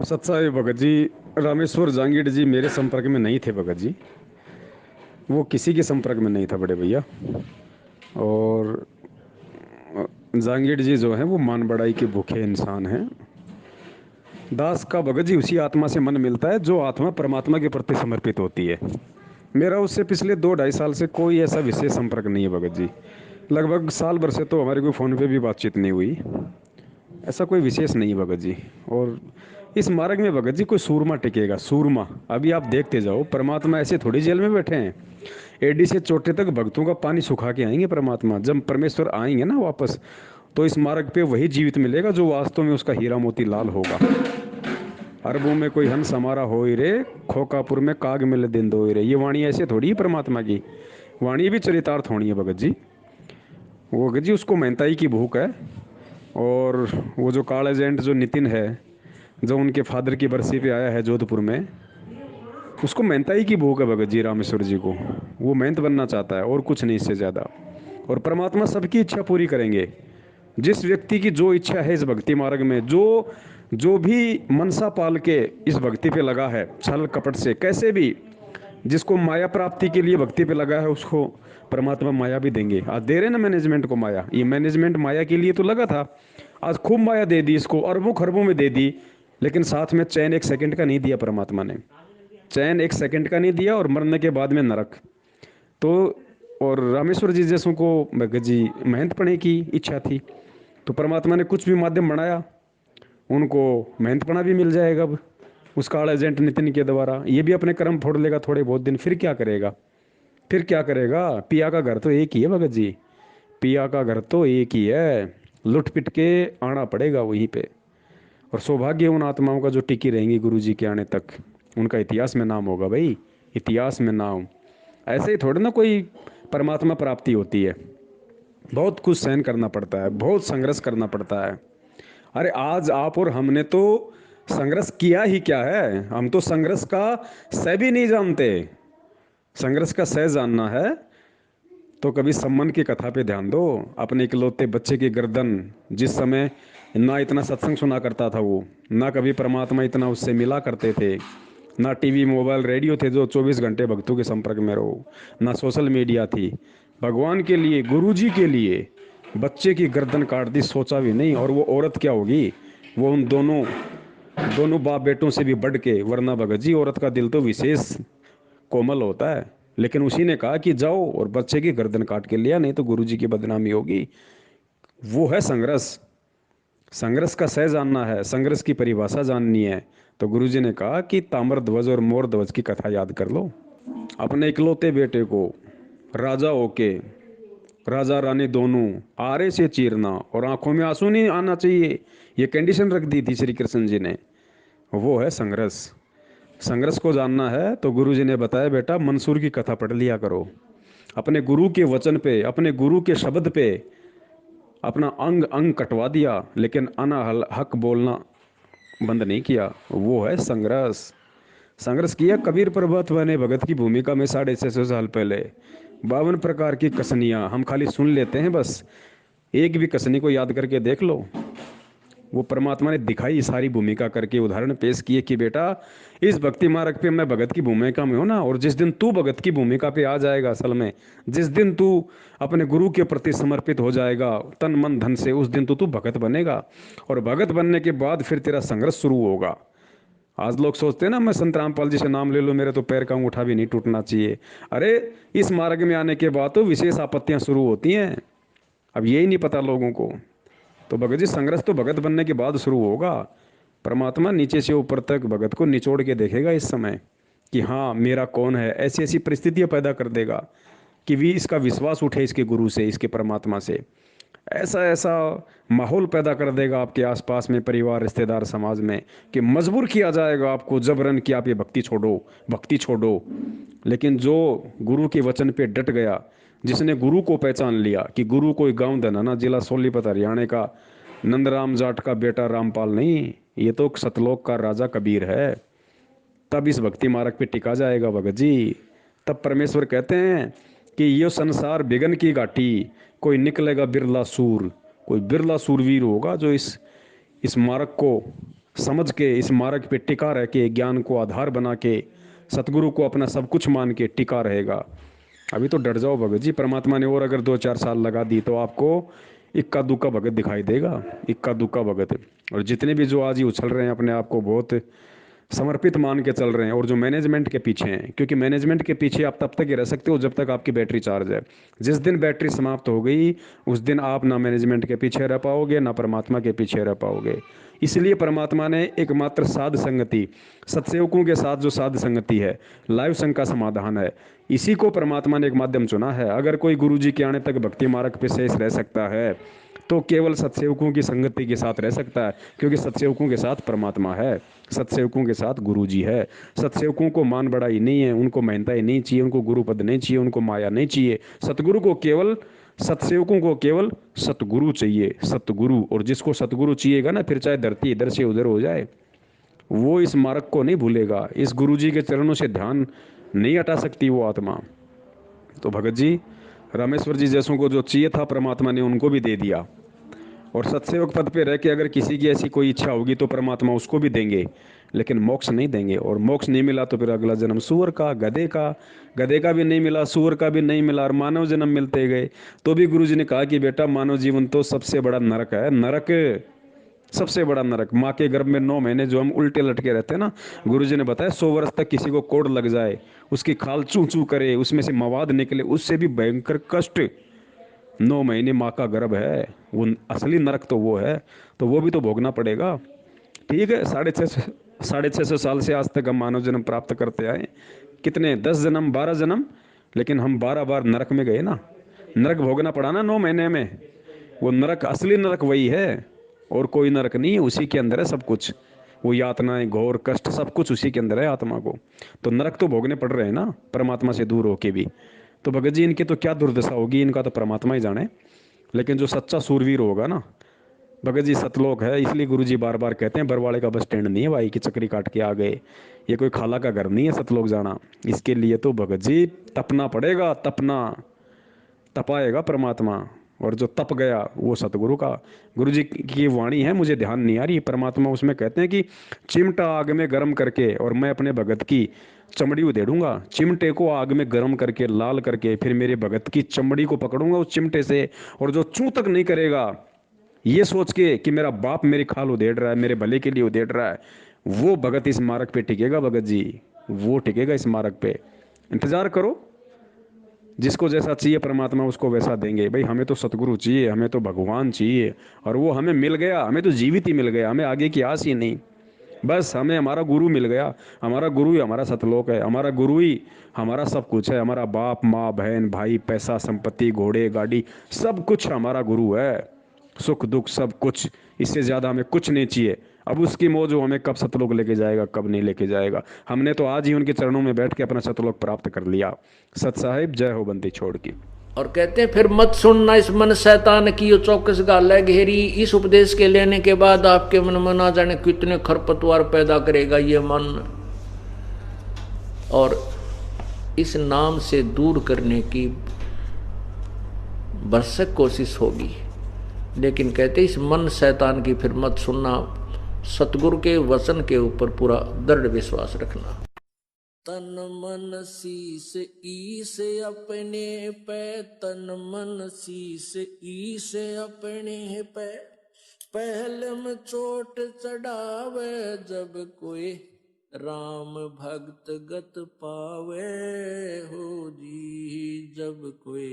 सत्साई भगत जी, रामेश्वर जांगीड़ जी मेरे संपर्क में नहीं थे भगत जी। वो किसी के संपर्क में नहीं था बड़े भैया। और जांगीड़ जी जो हैं वो मान बढ़ाई के भूखे इंसान हैं। दास का भगत जी उसी आत्मा से मन मिलता है जो आत्मा परमात्मा के प्रति समर्पित होती है। मेरा उससे पिछले 2-2.5 साल से कोई ऐसा विशेष संपर्क नहीं है भगत जी। लगभग साल भर से तो हमारे कोई फ़ोन पे भी बातचीत नहीं हुई। ऐसा कोई विशेष नहीं है भगत जी। और इस मार्ग में भगत जी कोई सूरमा टिकेगा, सूरमा। अभी आप देखते जाओ, परमात्मा ऐसे थोड़ी जेल में बैठे हैं। एडी से चोटे तक भक्तों का पानी सुखा के आएंगे परमात्मा। जब परमेश्वर आएंगे ना वापस, तो इस मार्ग पे वही जीवित मिलेगा जो वास्तव में उसका हीरा मोती लाल होगा। अरबों में कोई हंस हमारा हो ही रे, खोकापुर में काग मिले दिन दो ही रे। ये वाणी ऐसे थोड़ी है परमात्मा की। वाणी भी चरितार्थ होनी है भगत जी। वो भगत जी उसको मेहनताई की भूख है। और वो जो काल एजेंट जो नितिन है, जो उनके फादर की बरसी पे आया है जोधपुर में, उसको मेहनताई की भूख है भगत जी। रामेश्वर जी को वो मेहनत बनना चाहता है और कुछ नहीं, इससे ज़्यादा। और परमात्मा सबकी इच्छा पूरी करेंगे। जिस व्यक्ति की जो इच्छा है इस भक्ति मार्ग में, जो जो भी मनसा पाल के इस भक्ति पे लगा है, छल कपट से कैसे भी, जिसको माया प्राप्ति के लिए भक्ति पे लगा है, उसको परमात्मा माया भी देंगे। आज दे रहे ना मैनेजमेंट को माया। ये मैनेजमेंट माया के लिए तो लगा था, आज खूब माया दे दी इसको, अरबों खरबों में दे दी। लेकिन साथ में चैन 1 सेकंड का नहीं दिया परमात्मा ने। चैन 1 सेकंड का नहीं दिया, और मरने के बाद में नरक। तो और रामेश्वर जी जैसों को भगत जी मेहनत पढ़ने की इच्छा थी, तो परमात्मा ने कुछ भी माध्यम बनाया, उनको मेहनत पना भी मिल जाएगा। अब उस काल एजेंट नितिन के द्वारा ये भी अपने कर्म फोड़ लेगा थोड़े बहुत दिन, फिर क्या करेगा? फिर क्या करेगा? पिया का घर तो एक ही है भगत जी। पिया का घर तो एक ही है। लुट पिट के आना पड़ेगा वहीं पे। और सौभाग्य उन आत्माओं का जो टिकी रहेंगी गुरु जी के आने तक, उनका इतिहास में नाम होगा भाई। इतिहास में नाम। ऐसे ही थोड़े ना कोई परमात्मा प्राप्ति होती है। बहुत कुछ सहन करना पड़ता है, बहुत संघर्ष करना पड़ता है। अरे आज आप और हमने तो संघर्ष किया ही क्या है, हम तो संघर्ष का सह भी नहीं जानते। संघर्ष का सह जानना है तो कभी सम्मान की कथा पे ध्यान दो। अपने इकलौते बच्चे की गर्दन, जिस समय ना इतना सत्संग सुना करता था वो, ना कभी परमात्मा इतना उससे मिला करते थे, ना टीवी मोबाइल रेडियो थे जो 24 घंटे भक्तों के संपर्क में रहो, ना सोशल मीडिया थी। भगवान के लिए, गुरु जी के लिए बच्चे की गर्दन काट दी, सोचा भी नहीं। और वो औरत क्या होगी, वो उन दोनों दोनों बाप बेटों से भी बढ़ के। वरना भगत जी औरत का दिल तो विशेष कोमल होता है। लेकिन उसी ने कहा कि जाओ और बच्चे की गर्दन काट के लिया, नहीं तो गुरु जी की बदनामी होगी। वो है संघर्ष। संघर्ष का सह जानना है, संघर्ष की परिभाषा जाननी है। तो गुरु जी ने कहा कि ताम्र ध्वज और मोर ध्वज की कथा याद कर लो। अपने इकलौते बेटे को राजा होके, राजा रानी दोनों आरे से चीरना और आंखों में आंसू नहीं आना चाहिए, ये कंडीशन रख दी थी श्री कृष्ण जी ने। वो है संघर्ष। संघर्ष को जानना है तो गुरु जी ने बताया, बेटा मंसूर की कथा पढ़ लिया करो। अपने गुरु के वचन पे, अपने गुरु के शब्द पे अपना अंग अंग कटवा दिया, लेकिन अना हक बोलना बंद नहीं किया। वो है संघर्ष। संघर्ष किया कबीर प्रभात ने भगत की भूमिका में 650 साल पहले। 52 प्रकार की कसनियाँ हम खाली सुन लेते हैं बस। एक भी कसनी को याद करके देख लो। वो परमात्मा ने दिखाई सारी भूमिका करके, उदाहरण पेश किए कि बेटा इस भक्ति मार्ग पे मैं भगत की भूमिका में हूँ ना। और जिस दिन तू भगत की भूमिका पे आ जाएगा, असल में जिस दिन तू अपने गुरु के प्रति समर्पित हो जाएगा तन मन धन से, उस दिन तो तू भगत बनेगा। और भगत बनने के बाद फिर तेरा संघर्ष शुरू होगा। आज लोग सोचते हैं ना, मैं संत रामपाल जी से नाम ले लूँ, मेरे तो पैर का अंगूठा भी नहीं टूटना चाहिए। अरे इस मार्ग में आने के बाद तो विशेष आपत्तियां शुरू होती हैं। अब यही नहीं पता लोगों को। तो भगत जी संघर्ष तो भगत बनने के बाद शुरू होगा। परमात्मा नीचे से ऊपर तक भगत को निचोड़ के देखेगा इस समय कि हाँ मेरा कौन है। ऐसी ऐसी परिस्थितियां पैदा कर देगा कि भी इसका विश्वास उठे इसके गुरु से, इसके परमात्मा से। ऐसा ऐसा माहौल पैदा कर देगा आपके आसपास में, परिवार, रिश्तेदार, समाज में, कि मजबूर किया जाएगा आपको जबरन कि आप ये भक्ति छोड़ो, भक्ति छोड़ो। लेकिन जो गुरु के वचन पे डट गया, जिसने गुरु को पहचान लिया कि गुरु कोई गांव धनाना, जिला सोनीपत हरियाणा का नंदराम जाट का बेटा रामपाल नहीं, ये तो सतलोक का राजा कबीर है, तब इस भक्ति मार्ग पे टिका जाएगा भगत जी। तब परमेश्वर कहते हैं कि ये संसार बिगन की घाटी, कोई निकलेगा बिरला सूर। कोई बिरला सूरवीर होगा जो इस मार्ग को समझ के इस मार्ग पे टिका रह के, ज्ञान को आधार बना के, सतगुरु को अपना सब कुछ मान के टिका रहेगा। अभी तो डर जाओ भगत जी, परमात्मा ने और अगर 2-4 साल लगा दी तो आपको इक्का दुक्का भगत दिखाई देगा, इक्का दुक्का भगत। और जितने भी जो आज ही उछल रहे हैं अपने आप को बहुत समर्पित मान के चल रहे हैं, और जो मैनेजमेंट के पीछे हैं, क्योंकि मैनेजमेंट के पीछे आप तब तक ही रह सकते हो जब तक आपकी बैटरी चार्ज है। जिस दिन बैटरी समाप्त हो गई उस दिन आप ना मैनेजमेंट के पीछे रह पाओगे ना परमात्मा के पीछे रह पाओगे। इसलिए परमात्मा ने एकमात्र साध संगति, सत्सेवकों के साथ जो साध संगति है, लाइव संघ का समाधान है, इसी को परमात्मा ने एक माध्यम चुना है। अगर कोई गुरु जी के आने तक भक्ति मार्ग पे शेष रह सकता है तो केवल सत्सेवकों की संगति के साथ रह सकता है, क्योंकि सत्सेवकों के साथ परमात्मा है, सत्सेवकों के साथ गुरु जी है। सत्सेवकों को मान बढ़ाई नहीं है, उनको महंता ही नहीं चाहिए, उनको गुरु पद नहीं चाहिए, उनको माया नहीं चाहिए। सतगुरु को केवल, सत्सेवकों को केवल सतगुरु चाहिए, सतगुरु। और जिसको सतगुरु चाहिएगा ना, फिर चाहे धरती इधर से उधर हो जाए, वो इस मार्ग को नहीं भूलेगा। इस गुरु जी के चरणों से ध्यान नहीं हटा सकती वो आत्मा। तो भगत जी, रामेश्वर जी जैसों को जो चाहिए था परमात्मा ने उनको भी दे दिया। और सत्सेवक पद पे रह के अगर किसी की ऐसी कोई इच्छा होगी तो परमात्मा उसको भी देंगे, लेकिन मोक्ष नहीं देंगे। और मोक्ष नहीं मिला तो फिर अगला जन्म सूअर का, गधे का, गधे का भी नहीं मिला, सूअर का भी नहीं मिला, और मानव जन्म मिलते गए। तो भी गुरु जी ने कहा कि बेटा मानव जीवन तो सबसे बड़ा नरक है, नरक, सबसे बड़ा नरक। माँ के गर्भ में 9 महीने जो हम उल्टे लटके रहते हैं ना, गुरु जी ने बताया 100 वर्ष तक किसी को कोड़ लग जाए, उसकी खाल चू चू करे, उसमें से मवाद निकले, उससे भी भयंकर कष्ट 9 महीने माँ का गर्भ है, वो असली नरक तो वो है। तो वो भी तो भोगना पड़ेगा। ठीक है, 650 साल से आज तक हम मानव जन्म प्राप्त करते आए, कितने 10 जन्म 12 जन्म, लेकिन हम 12 बार नरक में गए ना, नरक भोगना पड़ा ना 9 महीने में। वो नरक, असली नरक वही है, और कोई नरक नहीं है, उसी के अंदर है सब कुछ। वो यातनाएं, घोर कष्ट, सब कुछ उसी के अंदर है आत्मा को। तो नरक तो भोगने पड़ रहे हैं ना परमात्मा से दूर होके भी। तो भगत जी इनकी तो क्या दुर्दशा होगी, इनका तो परमात्मा ही जाने। लेकिन जो सच्चा सूरवीर होगा ना, भगत जी सतलोक है। इसलिए गुरु जी बार बार कहते हैं बरवाड़े का बस स्टैंड नहीं है भाई कि चक्री काट के आ गए, ये कोई खाला का घर नहीं है सतलोक जाना। इसके लिए तो भगत जी तपना पड़ेगा, तपना, तपाएगा परमात्मा। और जो तप गया वो सतगुरु का, गुरु जी की वाणी है, मुझे ध्यान नहीं आ रही, परमात्मा उसमें कहते हैं कि चिमटा आग में गर्म करके और मैं अपने भगत की चमड़ी उधेड़ूंगा। चिमटे को आग में गर्म करके लाल करके फिर मेरे भगत की चमड़ी को पकड़ूंगा उस चिमटे से, और जो चूं तक नहीं करेगा ये सोच के कि मेरा बाप मेरी खाल उधेड़ रहा है, मेरे भले के लिए उधेड़ रहा है, वो भगत इस मार्ग पे टिकेगा। भगत जी वो टिकेगा इस मार्ग पे। इंतजार करो, जिसको जैसा चाहिए परमात्मा उसको वैसा देंगे। भाई हमें तो सतगुरु चाहिए, हमें तो भगवान चाहिए, और वो हमें मिल गया, हमें तो जीवित ही मिल गया, हमें आगे की आस ही नहीं। बस हमें हमारा गुरु मिल गया, हमारा गुरु ही हमारा सतलोक है, हमारा गुरु ही हमारा सब कुछ है। हमारा बाप माँ बहन भाई पैसा संपत्ति घोड़े गाड़ी सब कुछ हमारा गुरु है, सुख दुख सब कुछ। इससे ज़्यादा हमें कुछ नहीं चाहिए। अब उसकी मौज वो हमें कब सतलोक लेके जाएगा कब नहीं लेके जाएगा, हमने तो आज ही उनके चरणों में बैठ के अपना सतलोक प्राप्त कर लिया। सत साहिब जय हो बंदी छोड़ की। और कहते हैं फिर मत सुनना इस मन शैतान की, यो चौकस गाल है घेरी। इस उपदेश के लेने के बाद आपके मन में ना जाने कितने खरपतवार पैदा करेगा ये मन, और इस नाम से दूर करने की भरसक कोशिश होगी। लेकिन कहते इस मन शैतान की फिर मत सुनना, सतगुरु के वचन के ऊपर पूरा दृढ़ विश्वास रखना। तन मन शीस ईस अपने पे, तन मन शीस ईस अपने पे, पहले में चोट चढ़ावे जब कोई राम भक्त गत पावे हो जी, जब कोई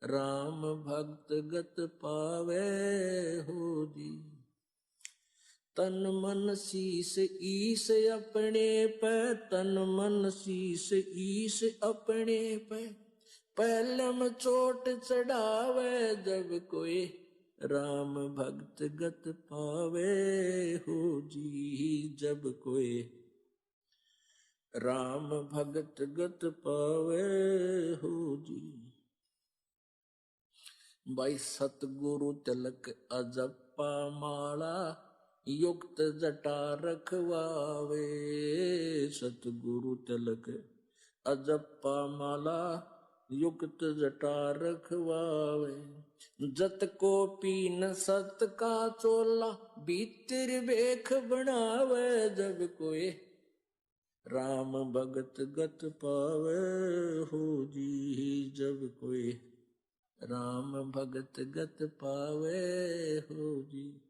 राम भक्त गत पावे हो जी। तन मन शीस ईस अपने पे, तन मन शीस ईस अपने पे, पहले में चोट चढ़ावे जब कोई राम भक्त गत पावे हो जी, जब कोई राम भगत गत पावे हो जी। भाई सतगुरु तिलक अजप्पा माला, युक्त जटा रखवावे। सतगुरु तिलक अजप्पा माला, युक्त जटा रखवावे, जत को पीन सत का चोला, भीतर बेख बनावे। जब कोई राम भगत गत पावे हो जी, जब कोई राम भगत गत पावे हो जी।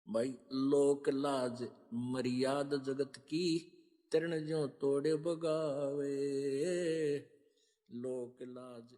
भाई लोक लाज मर्याद जगत की, तृण ज्यों तोड़े बगावे। लोक लाज